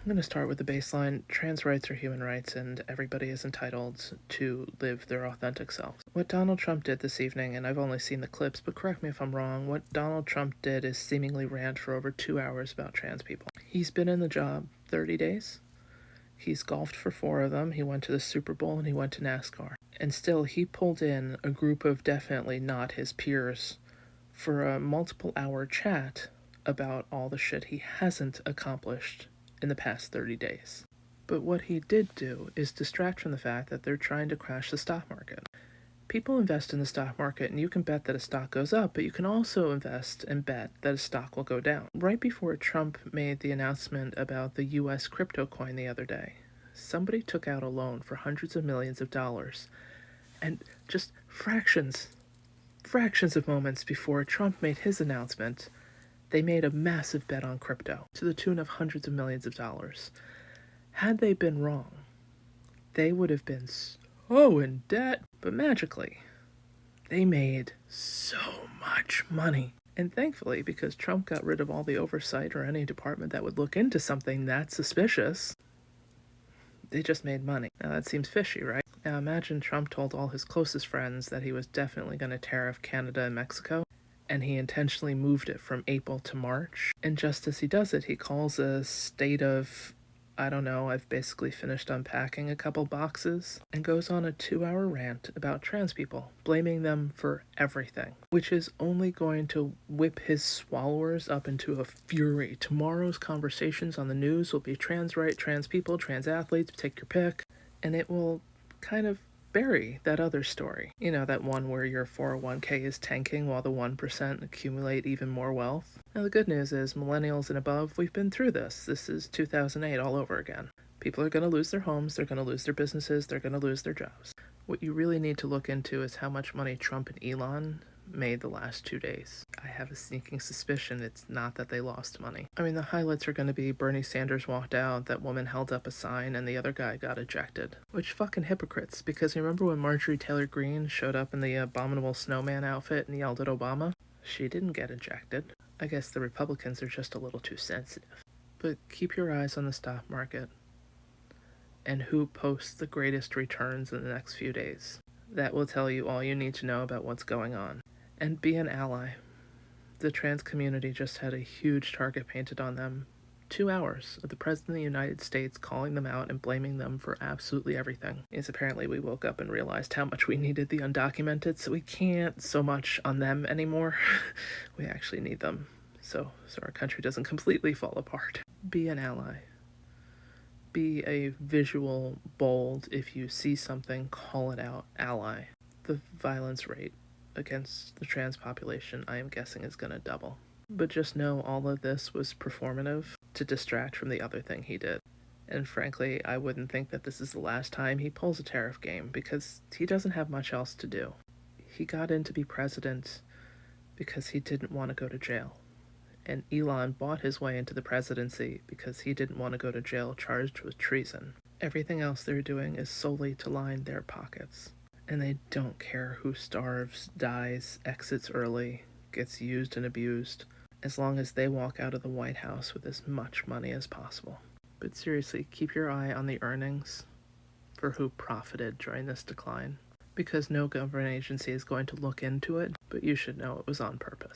I'm going to start with the baseline. Trans rights are human rights, and everybody is entitled to live their authentic selves. What Donald Trump did this evening, and I've only seen the clips, but correct me if I'm wrong, what Donald Trump did is seemingly rant for over 2 hours about trans people. He's been in the job 30 days. He's golfed for 4 of them. He went to the Super Bowl and he went to NASCAR. And still, he pulled in a group of definitely not his peers for a multiple hour chat about all the shit he hasn't accomplished in the past 30 days. But what he did do is distract from the fact that they're trying to crash the stock market. People invest in the stock market, and you can bet that a stock goes up, but you can also invest and bet that a stock will go down. Right before Trump made the announcement about the US crypto coin the other day, somebody took out a loan for hundreds of millions of dollars, and just fractions of moments before Trump made his announcement, they made a massive bet on crypto to the tune of hundreds of millions of dollars. Had they been wrong, they would have been so in debt, but magically, they made so much money. And thankfully, because Trump got rid of all the oversight or any department that would look into something that suspicious, they just made money. Now that seems fishy, right? Now imagine Trump told all his closest friends that he was definitely going to tariff Canada and Mexico, and he intentionally moved it from April to March. And just as he does it, he calls a state of, I don't know, I've basically finished unpacking a couple boxes, and goes on a 2-hour rant about trans people, blaming them for everything, which is only going to whip his swallowers up into a fury. Tomorrow's conversations on the news will be trans right, trans people, trans athletes, take your pick, and it will kind of bury that other story. You know, that one where your 401k is tanking while the 1% accumulate even more wealth. Now, the good news is, millennials and above, we've been through this. This is 2008 all over again. People are going to lose their homes, they're going to lose their businesses, they're going to lose their jobs. What you really need to look into is how much money Trump and Elon made the last 2 days. I have a sneaking suspicion it's not that they lost money. I mean, the highlights are going to be Bernie Sanders walked out, that woman held up a sign, and the other guy got ejected. Which fucking hypocrites, because you remember when Marjorie Taylor Greene showed up in the abominable snowman outfit and yelled at Obama? She didn't get ejected. I guess the Republicans are just a little too sensitive. But keep your eyes on the stock market and who posts the greatest returns in the next few days. That will tell you all you need to know about what's going on. And be an ally. The trans community just had a huge target painted on them. 2 hours of the President of the United States calling them out and blaming them for absolutely everything. Is apparently we woke up and realized how much we needed the undocumented, so we can't so much on them anymore. We actually need them, so our country doesn't completely fall apart. Be an ally. Be a visual, bold, if you see something, call it out, ally. The violence rate against the trans population, I am guessing, is going to double. But just know all of this was performative to distract from the other thing he did. And frankly, I wouldn't think that this is the last time he pulls a tariff game, because he doesn't have much else to do. He got in to be president because he didn't want to go to jail. And Elon bought his way into the presidency because he didn't want to go to jail charged with treason. Everything else they're doing is solely to line their pockets. And they don't care who starves, dies, exits early, gets used and abused, as long as they walk out of the White House with as much money as possible. But seriously, keep your eye on the earnings for who profited during this decline, because no government agency is going to look into it, but you should know it was on purpose.